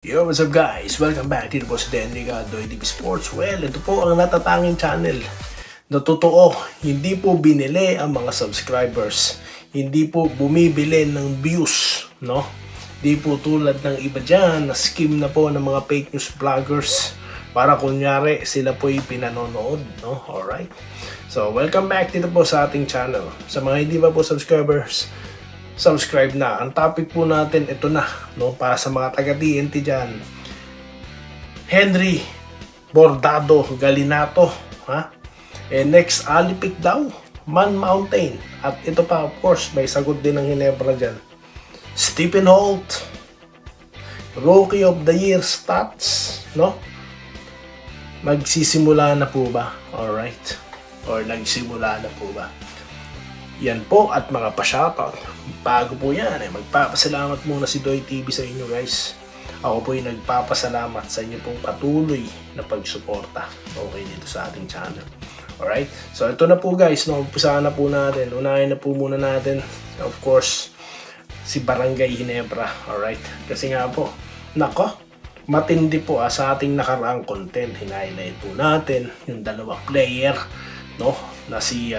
Yo, what's up guys? Welcome back dito po sa Denny Gadoy TV Sports. Well, ito po ang natatanging channel na totoo, hindi po binili ang mga subscribers, hindi po bumibili ng views, no? Di po tulad ng iba dyan na scheme na po ng mga fake news vloggers para kunyari sila po yung pinanonood, no? Alright? So, welcome back dito po sa ating channel. Sa mga hindi pa po subscribers, subscribe na. Ang topic po natin, ito na, no? Para sa mga taga-TNT dyan. Henry Bordado Galinato, ha? Next Olympic daw, Man Mountain. At ito pa, of course, may sagot din ng Ginebra dyan. Stephen Holt, Rookie of the Year stats, no? Magsisimula na po ba? Alright. Or nagsimula na po ba? Yan po at mga pa-shoutout. Bago po yan, magpapasalamat muna si Doy TV sa inyo guys. Ako po yung nagpapasalamat sa inyo pong patuloy na pagsuporta. Okay, dito sa ating channel. Alright? So ito na po guys, no? Umpisahan na po natin. Unahin na po muna natin, of course, si Barangay Ginebra. Alright? Kasi nga po, nako, matindi po sa ating nakaraang content. Hinighlight po natin yung dalawang player, no? Na si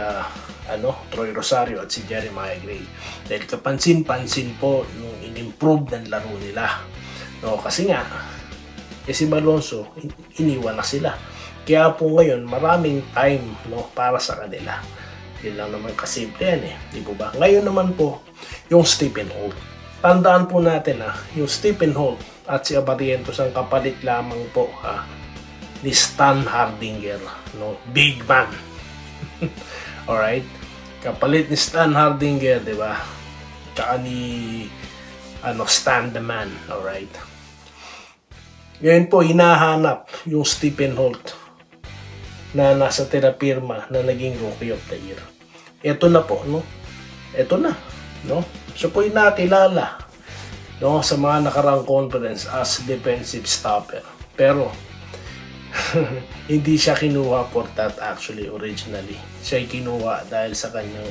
Troy Rosario at si Jeremiah Gray. Dahil kapansin-pansin po nung in-improve ng laro nila. No, kasi nga, si Malonzo, iniwan na sila. Kaya po ngayon, maraming time, no, para sa kanila. Yun lang naman kasimple yan Di po ba? Ngayon naman po, yung Stephen Holt. Tandaan po natin yung Stephen Holt at si Abarientos ang kapalit lamang po ni Stan Hardinger. No? Big man. Alright? Kapalit ni Stan Hardinger, di ba? Tsaka ni Stan the Man, alright? Ngayon po, hinahanap yung Stephen Holt na nasa terapirma na naging Rookie of the Year. Ito na po, no? Ito na, no? Siya po yung nakilala, no, sa mga nakarang conference as defensive stopper. Pero, hindi siya kinuha for that actually originally. Siya kinuha dahil sa kanyang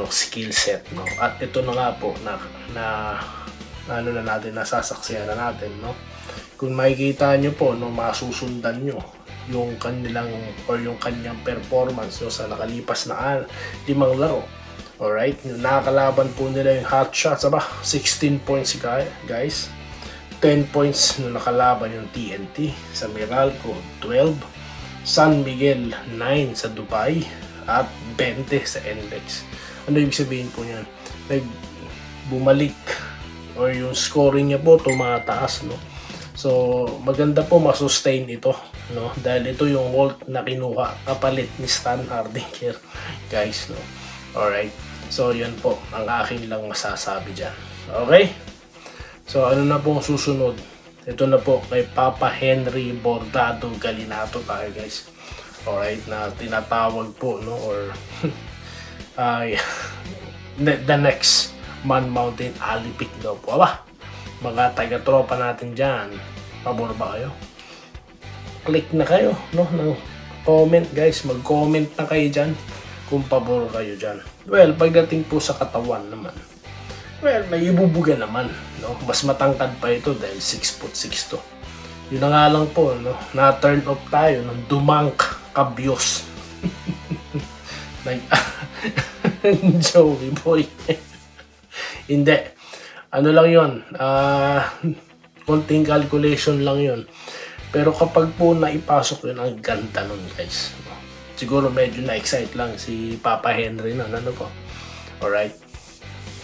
skill set, no. At ito na nga po nasasaksihan na natin, no. Kung makikita nyo po, no, masusundan nyo yung kanyang performance, no, sa nakalipas na 5 laro. Alright, yung nakakalaban po nila yung hot shots, 16 points guys. 10 points na nakalaban yung TNT sa Meralco, 12, San Miguel 9 sa Dubai at 20 sa NLEX. Ano ibig sabihin po niyan? Bumalik or yung scoring niya po tumataas, no? So maganda po masustain ito, no? Dahil ito yung Holt na kinuha kapalit ni Stan Hardinger guys, no? Alright, so yun po ang aking lang masasabi dyan. Okay? So ano na pong susunod? Ito na po kay Papa Henry Bordado Galinato tayo guys. Alright, na tinatawag po, no, or the next Man Mountain Olympic daw po. Mga taga-tropa natin dyan, pabor ba kayo? Click na kayo, no, ng comment guys. Mag-comment na kayo dyan kung pabor kayo dyan. Well, pagdating po sa katawan naman, well, may ibubuga naman, no? Mas matangkad pa ito dahil 6'6" to. Yun na nga lang po, no? Na-turn off tayo ng Dumang Cabios. Joey boy. Hindi. Ano lang yun? Konting calculation lang yun. Pero kapag po naipasok yun, ang ganda nun guys. Siguro medyo na-excite lang si Papa Henry na, ano po. Alright.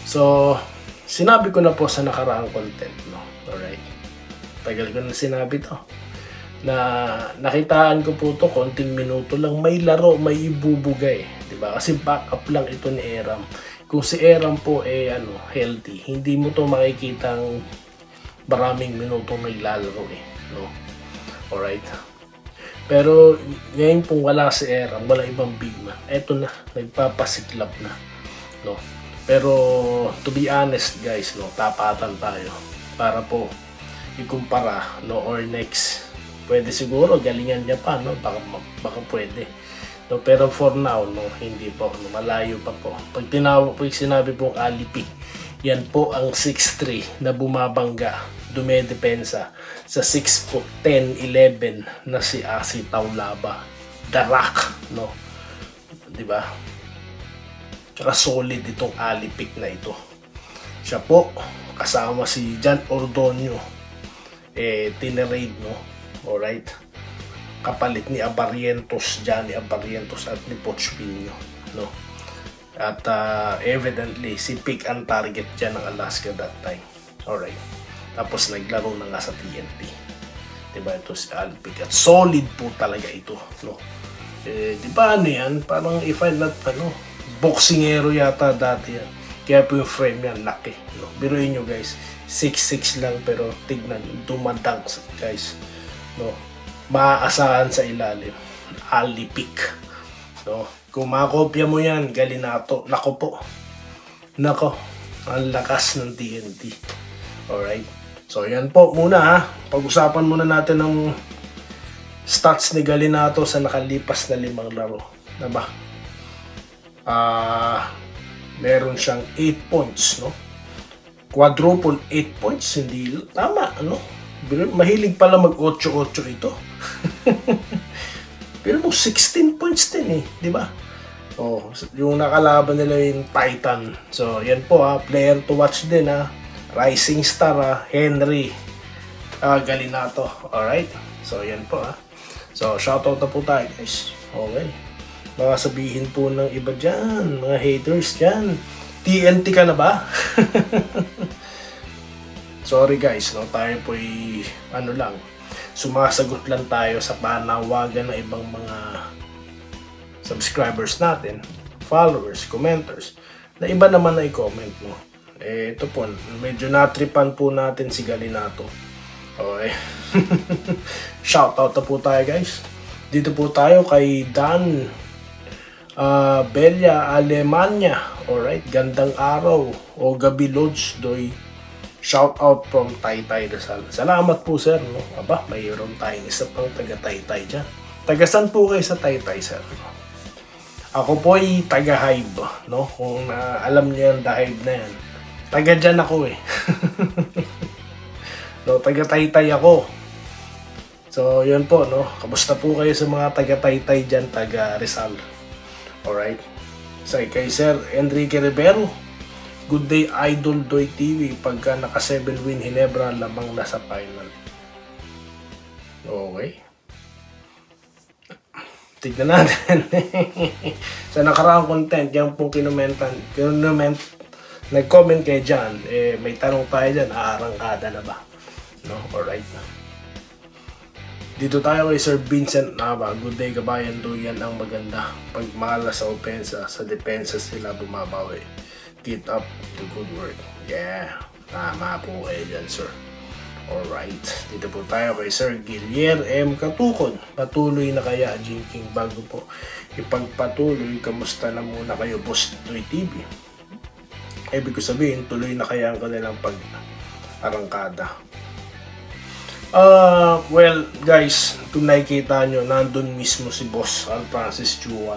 So, sinabi ko na po sa nakaraang content, no? Alright. Tagal ko na sinabi to. Na nakitaan ko po to, konting minuto lang. May laro, may ibubugay. Diba? Kasi backup lang ito ni Eram. Kung si Eram po healthy, hindi mo to makikitang maraming minuto may lalaro no? Alright. Pero ngayon pong wala si Eram, wala ibang big man. Eto na, nagpapasiklap na, no? Pero to be honest guys, no, tapatan tayo para po ikumpara, no, or next. Pwede siguro galingan niya pa, no, baka pwede. No, pero for now, no, hindi po, no, malayo pa po. Pag tinawag po, sinabi pong Alipi, Yan po ang 6'3 na bumabangga, dumedepensa sa 6'10", 11 na si Asi Taulaba. The Rock, no? Diba? Tsaka solid itong alipik na ito. Siya po, kasama si Jan Ordonio, tinerade, no? Alright? Kapalit ni Abarrientos, Johnny Abarrientos at ni Poch Pinho, no? At evidently, si Pick ang target dyan ng Alaska that time. Alright? Tapos naglaro na nga sa TNT. Diba? Ito si Alpic. At solid po talaga ito, no? Diba ano yan? Parang if I'm not, boxingero yata dati yan. Kaya po yung frame yan, laki, no? Biruin nyo guys, 6'6 lang pero tignan, dumadang guys, no? Maaasahan sa ilalim. Alipik, no? Kung makopya mo yan, Galinato, nako po. Nako, ang lakas ng TNT. Alright? So yan po muna ha. Pag-usapan muna natin ng stats ni Galinato sa nakalipas na 5 laro. Diba? Meron siyang 8 points, no? Quadruple 8 points, hindi tama, ano? Mahilig pala mag 8-8 ito. Pero mo 16 points din di ba? Oh, yung nakalaban nila yung Titan. So, yan po player to watch din Rising star Henry Galinato. Alright? So, yan po So, shoutout na po tayo guys. Okay. Baka sabihin po ng iba dyan, mga haters dyan, TNT ka na ba? Sorry guys, no? Tayo po'y lang, sumasagot lang tayo sa panawagan ng ibang mga subscribers natin, followers, commenters, na iba naman na i-comment, no? Ito po, medyo natripan po natin si Galinato. Okay. Shoutout na po tayo guys. Dito po tayo kay Dan Belia Alemania. Alright, gandang araw o gabi Lodge Doy. Shoutout from Taytay Rizal. Salamat po sir, no? Aba, mayroon tayong isa pang taga Taytay dyan. Tagasan po kayo sa Taytay sir? Ako po ay taga Hive, no? Kung alam niyo yung The Hive na yan, taga dyan ako no, taga Taytay ako. So, yun po, no? Kamusta po kayo sa mga taga Taytay dyan, taga Rizal? Alright? So, kay Sir Enrique Rivero, good day Idol Doy TV. Pagka naka 7 win Hinebra, lamang nasa final. Okay. Tignan natin. Sa nakaraang content, yan pong nag-comment kay John, may tanong tayo dyan, aarangkada na ba? No? Alright. Dito tayo kay Sir Vincent Nava. Good day kabayan, yan ang maganda. Pag malas sa opensa, sa depensa sila bumabawi. Keep up the good work. Yeah, tama po kayo dyan sir. Alright, dito po tayo kay Sir Gilier M. Katukon. Patuloy na kaya Jinking bago po ipagpatuloy, kamusta na muna kayo Boss Doy TV? Ibig ko sabihin, tuloy na kaya ang kanilang pag-arangkada. Well guys, kung nakikita nyo, nandun mismo si Boss Al Francis Chua,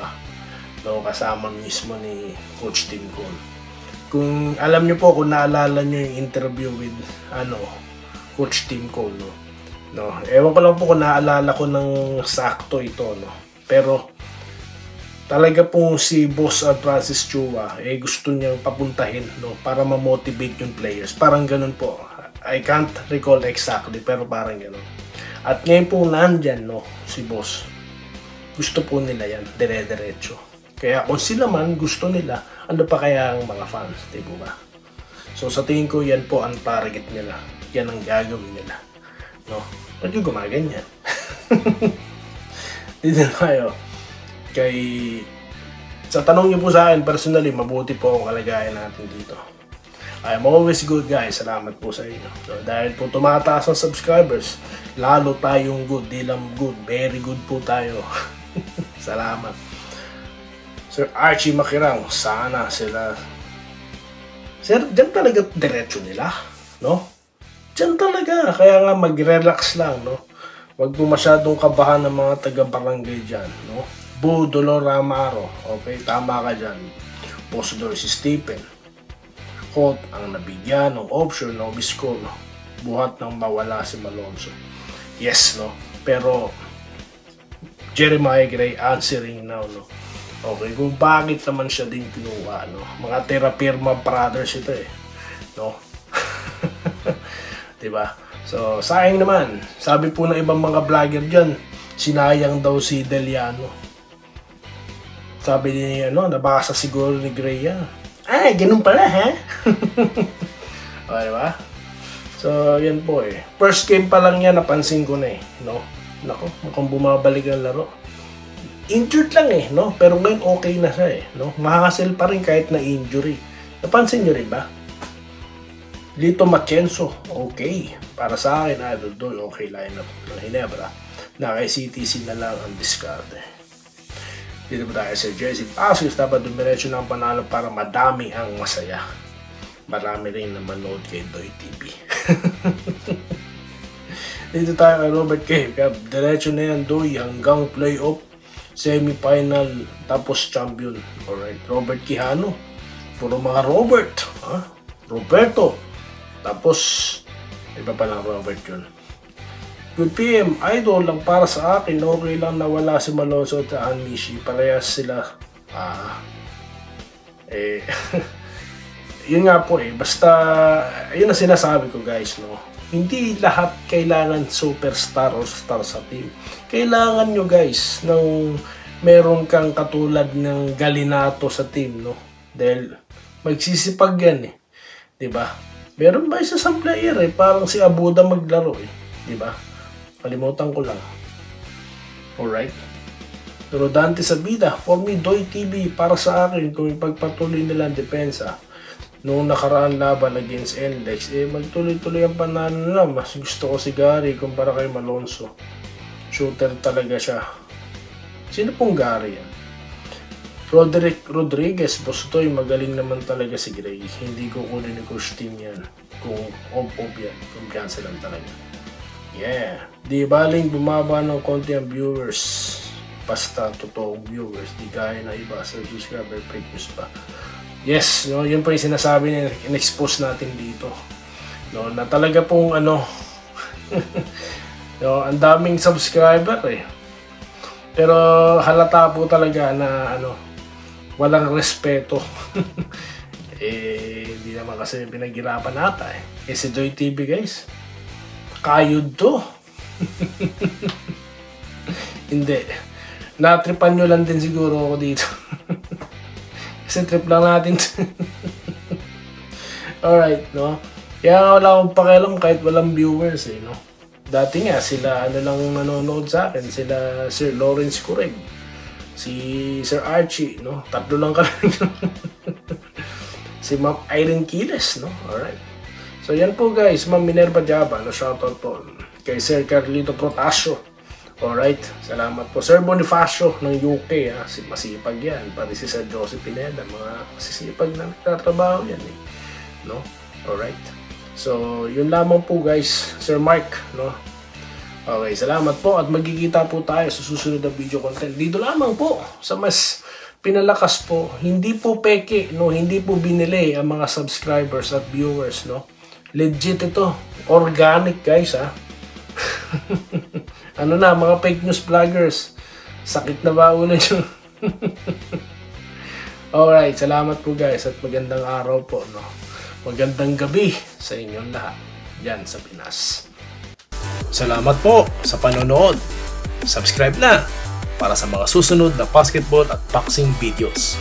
no, kasama mismo ni Coach Tim Cole. Kung alam nyo po, kung naalala nyo yung interview with Coach Tim Cole, no, ewan ko lang po kung naalala ko ng sakto ito, no, pero talaga pong si Boss Al Francis Chua gusto niyang papuntahin, no, para ma-motivate yung players, parang ganun po. I can't recall exactly, pero parang gano'n. At ngayon po nandyan, no, si Boss. Gusto po nila yan, dire-diretso. Kaya kung sila man gusto nila, ano pa kaya ang mga fans, di ba? So sa tingin ko, yan po ang target nila. Yan ang gagawin nila. No? Ba't yung gumaganyan? Dito tayo. Sa tanong niyo po sa akin, personally, mabuti po ang kalagayan natin dito. I'm always good guys, salamat po sa inyo. So, dahil po tumataas ang subscribers, lalo tayong good, di lang good, very good po tayo. Salamat. Sir Archie Makirang, sana sila. Sir, dyan talaga diretso nila, no? Dyan talaga, kaya nga mag-relax lang, no? Huwag po masyadong kabahan ng mga taga-barangay dyan, no? Bu Dolor Amaro, okay, tama ka dyan. Boss Doy si Stephen. Holt ang nabigyan ng option na umiskor, no? Buhat nang mawala si Malonzo. Yes, no? Pero Jeremiah Gray answering now, no? Okay, kung bakit naman siya din kinuha, no? Mga Terrapirma brothers ito eh, no? Diba? So, sayang naman. Sabi po ng ibang mga vlogger dyan, sinayang daw si Deliano. Sabi niya, nabasa siguro ni Gray yan. Ay, ganun pala, ha? O, diba? So, yan po eh. First game pa lang yan, napansin ko na eh, no? Nako, mukhang bumabalik ang laro. Injured lang eh, no? Pero ngayon okay na siya eh, no? Mahasel pa rin kahit na injury. Napansin nyo rin ba? Lito Machenzo, okay. Para sa akin, Idol Doy, okay lineup ng Ginebra. Na kay CTC na lang ang diskarte. Dito ba tayo sa Jesse Passos, dapat dumiretso ng panalo para madami ang masaya. Marami rin na manood kay Doy TV. Dito tayo kay Robert Cave. Diretso na yan, Doy, hanggang playoff, semifinal, tapos champion. Alright, Robert Quijano. Puro mga Robert. Roberto. Tapos, iba pa lang Robert yun. Good PM, Idol, lang para sa akin, okay lang na wala si Malonzo at Anmishi. Parehas sila. Yun nga po eh. Basta, yun ang sinasabi ko guys, no? Hindi lahat kailangan superstar o star sa team. Kailangan nyo guys, ng meron kang katulad ng Galinato sa team, no? Dahil, magsisipag yan eh. Diba? Meron ba isa sa player eh? Parang si Abuda maglaro eh. Diba? Kalimutan ko lang. Alright. Pero Dante Sabida, for me, Doy TV, para sa akin, kung ipagpatuloy nila ang depensa, noong nakaraan laban against NLEX, magtuloy-tuloy ang panalo na. Mas gusto ko si Gary kumpara kay Malonzo. Shooter talaga siya. Sino pong Gary yan? Roderick Rodriguez, Bostoy, magaling naman talaga si Gray. Hindi ko kunin ni Coach Team yan. Kung op yan, kumpiyansa lang talaga. Yeah. Di baling bumaba ng konti ang viewers. Basta totoong viewers. Di gaya na iba sa subscriber, fake news pa. Yes, no, yun po yung sinasabi na in-expose natin dito. No, na talaga pong no, ang daming subscriber eh. Pero halata po talaga na walang respeto. Hindi naman kasi pinaghirapan nata eh. Si Doy TV guys, kayod to. Hindi. Natripan nyo lang din siguro ako dito. Kasi trip lang natin. Alright, no? Kaya wala akong pakialam kahit walang viewers eh, no? Dati nga, sila lang nanonood sa akin. Sila Sir Lawrence Correg, si Sir Archie, no? Tatlo lang kami. Si Ma'am Irene Quiles, no? Alright. So yan po guys, Ma'am Minerva Jaba, no? Shoutout po kay Sir Carlito Protasio. Alright, salamat po. Sir Bonifacio ng UK, ha? Masipag yan. Pati si Sir Joseph Pineda, mga masisipag na nagtatrabaho yan eh, no? Alright. So, yun lamang po guys, Sir Mark, no? Okay, salamat po at magkikita po tayo sa susunod na video content. Dito lamang po sa mas pinalakas po, hindi po peke, no? Hindi po binili ang mga subscribers at viewers, no? Legit ito, organic guys, ha? Ano na, mga fake news vloggers, sakit na ba ulo nyo? Alright, salamat po guys at magandang araw po, no? Magandang gabi sa inyong lahat dyan sa Pinas. Salamat po sa panonood. Subscribe na para sa mga susunod na basketball at boxing videos.